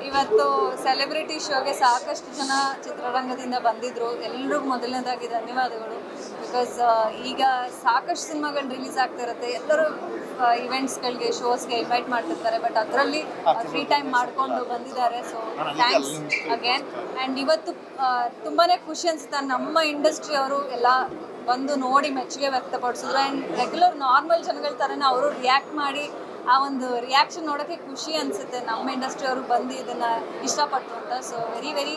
ಇವತ್ತು ಸೆಲೆಬ್ರಿಟಿ ಶೋಗೆ ಸಾಕಷ್ಟು ಜನ ಚಿತ್ರರಂಗದಿಂದ ಬಂದಿದ್ರು. ಎಲ್ರಿಗೂ ಮೊದಲನೇದಾಗಿ ಧನ್ಯವಾದಗಳು. ಬಿಕಾಸ್ ಈಗ ಸಾಕಷ್ಟು ಸಿನಿಮಾಗಳು ರಿಲೀಸ್ ಆಗ್ತಾ ಇರುತ್ತೆ. ಎಲ್ಲರೂ ಇವೆಂಟ್ಸ್ಗಳಿಗೆ, ಶೋಸ್ಗೆ ಇನ್ವೈಟ್ ಮಾಡ್ತಿರ್ತಾರೆ. ಬಟ್ ಅದರಲ್ಲಿ ಫ್ರೀ ಟೈಮ್ ಮಾಡಿಕೊಂಡು ಬಂದಿದ್ದಾರೆ. So thanks again. ಆ್ಯಂಡ್ ಇವತ್ತು ತುಂಬಾ ಖುಷಿ ಅನಿಸುತ್ತೆ. ನಮ್ಮ ಇಂಡಸ್ಟ್ರಿ ಅವರು ಎಲ್ಲ ಬಂದು ನೋಡಿ ಮೆಚ್ಚುಗೆ ವ್ಯಕ್ತಪಡಿಸಿದ್ರು. ಆ್ಯಂಡ್ ರೆಗ್ಯುಲರ್ ನಾರ್ಮಲ್ ಜನಗಳ ಥರನೇ ಅವರು ರಿಯಾಕ್ಟ್ ಮಾಡಿ ಆ ಒಂದು ರಿಯಾಕ್ಷನ್ ನೋಡೋಕ್ಕೆ ಖುಷಿ ಅನಿಸುತ್ತೆ. ನಮ್ಮ ಇಂಡಸ್ಟ್ರಿ ಅವರು ಬಂದು ಇದನ್ನು ಇಷ್ಟಪಟ್ಟು ಅಂತ. ಸೊ ವೆರಿ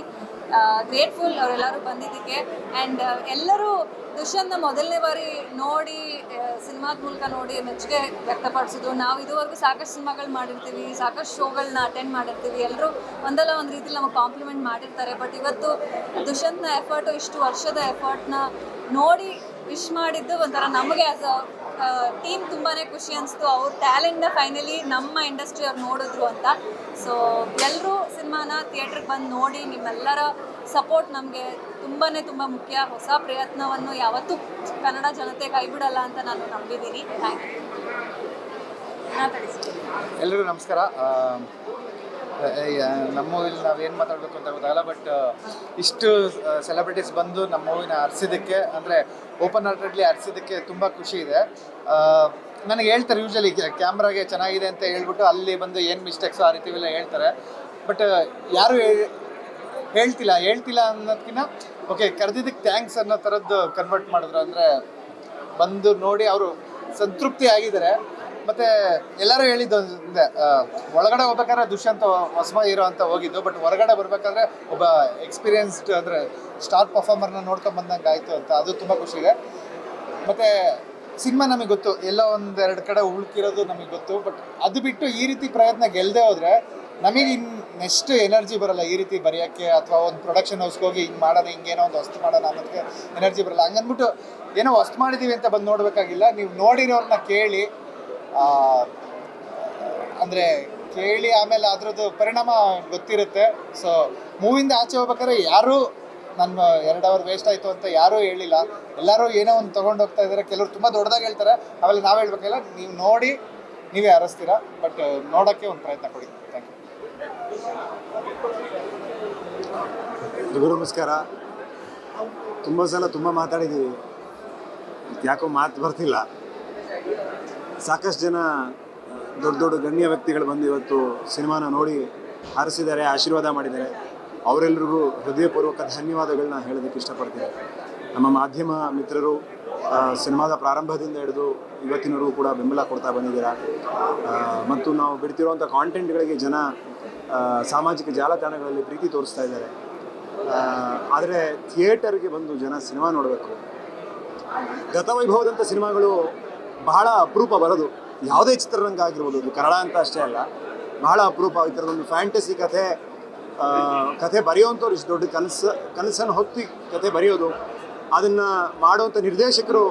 ಗ್ರೇಟ್ಫುಲ್ ಅವರೆಲ್ಲರೂ ಬಂದಿದ್ದಕ್ಕೆ. ಆ್ಯಂಡ್ ಎಲ್ಲರೂ ದುಷ್ಯಂತ್ನ ಮೊದಲನೇ ಬಾರಿ ನೋಡಿ ಸಿನಿಮಾದ ಮೂಲಕ ನೋಡಿ ಮೆಚ್ಚುಗೆ ವ್ಯಕ್ತಪಡಿಸಿದ್ರು. ನಾವು ಇದುವರೆಗೂ ಸಾಕಷ್ಟು ಸಿನಿಮಾಗಳು ಮಾಡಿರ್ತೀವಿ, ಸಾಕಷ್ಟು ಶೋಗಳನ್ನ ಅಟೆಂಡ್ ಮಾಡಿರ್ತೀವಿ. ಎಲ್ಲರೂ ಒಂದಲ್ಲ ಒಂದು ರೀತಿಲಿ ನಮಗೆ ಕಾಂಪ್ಲಿಮೆಂಟ್ ಮಾಡಿರ್ತಾರೆ. ಬಟ್ ಇವತ್ತು ದುಷ್ಯಂತ್ನ ಎಫರ್ಟು, ಇಷ್ಟು ವರ್ಷದ ಎಫರ್ಟ್ನ ನೋಡಿ ವಿಶ್ ಮಾಡಿದ್ದು ಒಂಥರ ನಮಗೆ ಆ್ಯಸ್ ಅ ಟೀಮ್ ತುಂಬಾ ಖುಷಿ ಅನಿಸ್ತು. ಅವ್ರ ಟ್ಯಾಲೆಂಟ್ನ ಫೈನಲಿ ನಮ್ಮ ಇಂಡಸ್ಟ್ರಿ ಅವ್ರು ನೋಡಿದ್ರು ಅಂತ. ಸೊ ಎಲ್ಲರೂ ಸಿನಿಮಾನ ಥಿಯೇಟ್ರಿಗೆ ಬಂದು ನೋಡಿ, ನಿಮ್ಮೆಲ್ಲರ ಸಪೋರ್ಟ್ ನಮಗೆ ತುಂಬ ಮುಖ್ಯ. ಹೊಸ ಪ್ರಯತ್ನವನ್ನು ಯಾವತ್ತೂ ಕನ್ನಡ ಜನತೆ ಕೈ ಬಿಡಲ್ಲ ಅಂತ ನಾನು ನಂಬಿದ್ದೀನಿ. Thank you. ಎಲ್ರಿಗೂ ನಮಸ್ಕಾರ. ನಮ್ಮ ಮೂವಿಲಿ ನಾವೇನು ಮಾತಾಡಬೇಕು ಅಂತ ಗೊತ್ತಾಗಲ್ಲ. ಬಟ್ ಇಷ್ಟು ಸೆಲೆಬ್ರಿಟೀಸ್ ಬಂದು ನಮ್ಮ ಮೂವಿನ ಹರಿಸಿದ್ದಕ್ಕೆ, ಅಂದರೆ ಓಪನ್ ಹಾರ್ಟೆಡ್ಲಿ ಹರಿಸಿದ್ದಕ್ಕೆ ತುಂಬ ಖುಷಿ ಇದೆ. ನನಗೆ ಹೇಳ್ತಾರೆ ಯೂಶ್ವಲಿ ಕ್ಯಾಮ್ರಾಗೆ ಚೆನ್ನಾಗಿದೆ ಅಂತ ಹೇಳ್ಬಿಟ್ಟು ಅಲ್ಲಿ ಬಂದು ಏನು ಮಿಸ್ಟೇಕ್ಸು ಆ ರೀತಿ ಎಲ್ಲ ಹೇಳ್ತಾರೆ. ಬಟ್ ಯಾರು ಹೇಳ್ತಿಲ್ಲ ಅನ್ನೋದಕ್ಕಿಂತ ಓಕೆ ಕರೆದಿದ್ದಕ್ಕೆ ಥ್ಯಾಂಕ್ಸ್ ಅನ್ನೋ ಥರದ್ದು ಕನ್ವರ್ಟ್ ಮಾಡಿದ್ರು. ಅಂದರೆ ಬಂದು ನೋಡಿ ಅವರು ಸಂತೃಪ್ತಿ ಆಗಿದ್ದಾರೆ. ಮತ್ತು ಎಲ್ಲರೂ ಹೇಳಿದ್ದು ಅಂದರೆ ಒಳಗಡೆ ಹೋಗ್ಬೇಕಾದ್ರೆ ದುಷ್ಯಂತ್ ಹೊಸಮ ಹೀರೋ ಅಂತ ಹೋಗಿದ್ದು. ಬಟ್ ಹೊರಗಡೆ ಬರಬೇಕಾದ್ರೆ ಒಬ್ಬ ಎಕ್ಸ್ಪೀರಿಯನ್ಸ್ಡ್ ಅಂದರೆ ಸ್ಟಾರ್ ಪರ್ಫಾರ್ಮರ್ನ ನೋಡ್ಕೊಂಡು ಬಂದಂಗೆ ಆಯಿತು ಅಂತ. ಅದು ತುಂಬ ಖುಷಿ ಇದೆ. ಮತ್ತು ಸಿನಿಮಾ ನಮಗೆ ಗೊತ್ತು, ಎಲ್ಲೋ ಒಂದೆರಡು ಕಡೆ ಉಳ್ಕಿರೋದು ನಮಗೆ ಗೊತ್ತು. ಬಟ್ ಅದು ಬಿಟ್ಟು ಈ ರೀತಿ ಪ್ರಯತ್ನ ಗೆಲ್ಲದೆ ಹೋದರೆ ನಮಗೆ ನೆಕ್ಸ್ಟ್ ಎನರ್ಜಿ ಬರೋಲ್ಲ ಈ ರೀತಿ ಬರೆಯೋಕ್ಕೆ. ಅಥವಾ ಒಂದು ಪ್ರೊಡಕ್ಷನ್ ಹೌಸ್ಗೆ ಹೋಗಿ ಹಿಂಗೆ ಮಾಡೋಣ, ಹಿಂಗೇನೋ ಒಂದು ಹೊಸ್ತು ಮಾಡೋಣ ಅನ್ನೋದಕ್ಕೆ ಎನರ್ಜಿ ಬರೋಲ್ಲ. ಹಂಗಂದ್ಬಿಟ್ಟು ಏನೋ ಹೊಸ್ತು ಮಾಡಿದ್ದೀವಿ ಅಂತ ಬಂದು ನೋಡಬೇಕಾಗಿಲ್ಲ. ನೀವು ನೋಡಿರೋರನ್ನ ಕೇಳಿ, ಅಂದರೆ ಕೇಳಿ ಆಮೇಲೆ ಅದರದ್ದು ಪರಿಣಾಮ ಗೊತ್ತಿರುತ್ತೆ. ಸೊ ಮೂವಿಂದ ಆಚೆ ಹೋಗ್ಬೇಕಾದ್ರೆ ಯಾರೂ ನನ್ನ 2 ಅವರ್ ವೇಸ್ಟ್ ಆಯಿತು ಅಂತ ಯಾರೂ ಹೇಳಿಲ್ಲ. ಎಲ್ಲರೂ ಏನೋ ಒಂದು ತೊಗೊಂಡು ಹೋಗ್ತಾ ಇದ್ದಾರೆ. ಕೆಲವರು ತುಂಬ ದೊಡ್ಡದಾಗಿ ಹೇಳ್ತಾರೆ, ಆಮೇಲೆ ನಾವು ಹೇಳ್ಬೇಕಿಲ್ಲ. ನೀವು ನೋಡಿ ನೀವೇ ಹರಿಸ್ತೀರಾ. ಬಟ್ ನೋಡೋಕ್ಕೆ ಒಂದು ಪ್ರಯತ್ನ ಕೊಡಿ. Thank you. ನಮಸ್ಕಾರ. ತುಂಬ ಸಲ ತುಂಬ ಮಾತಾಡಿದ್ದೀವಿ, ಯಾಕೋ ಮಾತು ಬರ್ತಿಲ್ಲ. ಸಾಕಷ್ಟು ಜನ ದೊಡ್ಡ ಗಣ್ಯ ವ್ಯಕ್ತಿಗಳು ಬಂದು ಇವತ್ತು ಸಿನಿಮಾನ ನೋಡಿ ಹರಿಸಿದ್ದಾರೆ, ಆಶೀರ್ವಾದ ಮಾಡಿದ್ದಾರೆ. ಅವರೆಲ್ಲರಿಗೂ ಹೃದಯಪೂರ್ವಕ ಧನ್ಯವಾದಗಳನ್ನ ಹೇಳೋದಕ್ಕೆ ಇಷ್ಟಪಡ್ತೀನಿ. ನಮ್ಮ ಮಾಧ್ಯಮ ಮಿತ್ರರು ಸಿನಿಮಾದ ಪ್ರಾರಂಭದಿಂದ ಹಿಡಿದು ಇವತ್ತಿನವರೆಗೂ ಕೂಡ ಬೆಂಬಲ ಕೊಡ್ತಾ ಬಂದಿದ್ದೀರಾ. ಮತ್ತು ನಾವು ಬಿಡ್ತಿರುವಂಥ ಕಾಂಟೆಂಟ್ಗಳಿಗೆ ಜನ ಸಾಮಾಜಿಕ ಜಾಲತಾಣಗಳಲ್ಲಿ ಪ್ರೀತಿ ತೋರಿಸ್ತಾ ಇದ್ದಾರೆ. ಆದರೆ ಥಿಯೇಟರ್ಗೆ ಬಂದು ಜನ ಸಿನಿಮಾ ನೋಡಬೇಕು. ಗತವೈಭವದಂಥ ಸಿನಿಮಾಗಳು ಬಹಳ ಅಪರೂಪ ಬರೋದು. ಯಾವುದೇ ಚಿತ್ರರಂಗ ಆಗಿರ್ಬೋದು, ಇದು ಕನ್ನಡ ಅಂತ ಅಷ್ಟೇ ಅಲ್ಲ, ಬಹಳ ಅಪರೂಪ. ಈ ಥರದೊಂದು ಫ್ಯಾಂಟಸಿ ಕಥೆ ಬರೆಯೋವಂಥವ್ರು, ಇಷ್ಟು ದೊಡ್ಡ ಕನಸನ್ನು ಹೊತ್ತಿ ಕಥೆ ಬರೆಯೋದು, ಅದನ್ನು ಮಾಡುವಂಥ ನಿರ್ದೇಶಕರು,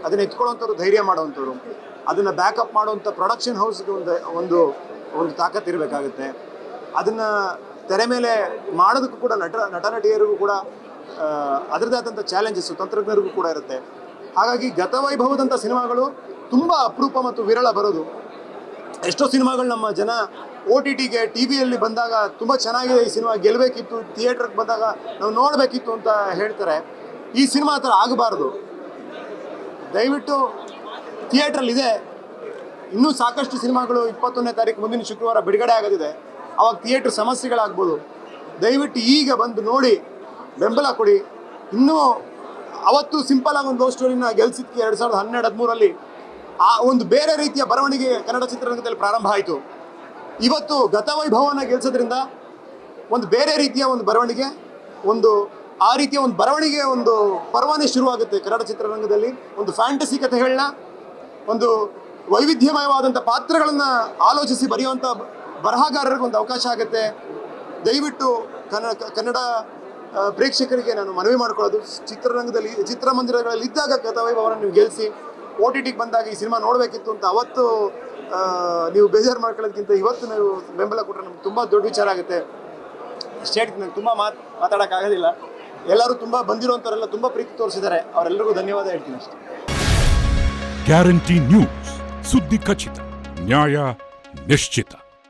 ಅದನ್ನು ಎತ್ಕೊಳ್ಳೋವಂಥವ್ರು ಧೈರ್ಯ ಮಾಡೋವಂಥವ್ರು, ಅದನ್ನು ಬ್ಯಾಕಪ್ ಮಾಡುವಂಥ ಪ್ರೊಡಕ್ಷನ್ ಹೌಸ್ಗೆ ಒಂದು ತಾಕತ್ತು ಇರಬೇಕಾಗುತ್ತೆ. ಅದನ್ನು ತೆರೆ ಮೇಲೆ ಮಾಡೋದಕ್ಕೂ ಕೂಡ ನಟ ನಟಿಯರಿಗೂ ಕೂಡ ಅದರದ್ದೇ ಆದಂಥ ಚಾಲೆಂಜಸ್ಸು ತಂತ್ರಜ್ಞರಿಗೂ ಕೂಡ ಇರುತ್ತೆ. ಹಾಗಾಗಿ ಗತವೈಭವದಂಥ ಸಿನಿಮಾಗಳು ತುಂಬ ಅಪರೂಪ ಮತ್ತು ವಿರಳ ಬರೋದು. ಎಷ್ಟೋ ಸಿನಿಮಾಗಳು ನಮ್ಮ ಜನ OTTಗೆ TV ಯಲ್ಲಿ ಬಂದಾಗ ತುಂಬ ಚೆನ್ನಾಗಿದೆ, ಈ ಸಿನಿಮಾ ಗೆಲ್ಲಬೇಕಿತ್ತು, ಥಿಯೇಟ್ರಿಗೆ ಬಂದಾಗ ನಾವು ನೋಡಬೇಕಿತ್ತು ಅಂತ ಹೇಳ್ತಾರೆ. ಈ ಸಿನಿಮಾ ಆ ಥರ ಆಗಬಾರ್ದು. ದಯವಿಟ್ಟು ಥಿಯೇಟ್ರಲ್ಲಿದೆ, ಇನ್ನೂ ಸಾಕಷ್ಟು ಸಿನಿಮಾಗಳು 21ನೇ ತಾರೀಕು ಮುಂದಿನ ಶುಕ್ರವಾರ ಬಿಡುಗಡೆ ಆಗೋದಿದೆ. ಆವಾಗ ಥಿಯೇಟ್ರ್ ಸಮಸ್ಯೆಗಳಾಗ್ಬೋದು. ದಯವಿಟ್ಟು ಈಗ ಬಂದು ನೋಡಿ ಬೆಂಬಲ ಕೊಡಿ. ಇನ್ನೂ ಅವತ್ತು ಸಿಂಪಲ್ ಆಗಿ ಒಂದು ಲವ್ ಸ್ಟೋರಿನ ಗೆಲ್ಸಿದ್ದಕ್ಕೆ 2012-13 ಆ ಒಂದು ಬೇರೆ ರೀತಿಯ ಬರವಣಿಗೆ ಕನ್ನಡ ಚಿತ್ರರಂಗದಲ್ಲಿ ಪ್ರಾರಂಭ ಆಯಿತು. ಇವತ್ತು ಗತವೈಭವನ ಗೆಲ್ಸೋದ್ರಿಂದ ಒಂದು ಬೇರೆ ರೀತಿಯ ಒಂದು ಬರವಣಿಗೆ, ಆ ರೀತಿಯ ಒಂದು ಬರವಣಿಗೆ ಒಂದು ಪರ್ವನೇ ಶುರುವಾಗುತ್ತೆ ಕನ್ನಡ ಚಿತ್ರರಂಗದಲ್ಲಿ. ಒಂದು ಫ್ಯಾಂಟಸಿ ಕಥೆಗಳನ್ನ, ಒಂದು ವೈವಿಧ್ಯಮಯವಾದಂಥ ಪಾತ್ರಗಳನ್ನು ಆಲೋಚಿಸಿ ಬರೆಯುವಂಥ ಬರಹಗಾರರಿಗೆ ಒಂದು ಅವಕಾಶ ಆಗುತ್ತೆ. ದಯವಿಟ್ಟು ಕನ್ನಡ ಪ್ರೇಕ್ಷಕರಿಗೆ ನಾನು ಮನವಿ ಮಾಡ್ಕೊಳ್ಳೋದು, ಚಿತ್ರಮಂದಿರಗಳಲ್ಲಿ ಇದ್ದಾಗ ಗತವೈಭವನ ನೀವು ಗೆಲ್ಲಿಸಿ, OTTಗೆ ಬಂದಾಗ ಈ ಸಿನಿಮಾ ನೋಡಬೇಕಿತ್ತು ಅಂತ ಅವತ್ತು ನೀವು ಬೇಜಾರು ಮಾಡ್ಕೊಳ್ಳೋದಕ್ಕಿಂತ ಇವತ್ತು ನೀವು ಬೆಂಬಲ ಕೊಟ್ಟರೆ ನಮ್ಗೆ ತುಂಬ ದೊಡ್ಡ ವಿಚಾರ ಆಗುತ್ತೆ. ಸ್ಟೇಟ್ ನಂಗೆ ತುಂಬ ಮಾತಾಡೋಕ್ಕಾಗೋದಿಲ್ಲ. ಎಲ್ಲರೂ ತುಂಬ ಬಂದಿರೋಂಥವರೆಲ್ಲ ತುಂಬ ಪ್ರೀತಿ ತೋರಿಸಿದ್ದಾರೆ. ಅವರೆಲ್ಲರಿಗೂ ಧನ್ಯವಾದ ಹೇಳ್ತೀನಿ ಅಷ್ಟೇ. ಗ್ಯಾರಂಟಿ ನ್ಯೂಸ್, ಸುದ್ದಿ ಖಚಿತ, ನ್ಯಾಯ ನಿಶ್ಚಿತ.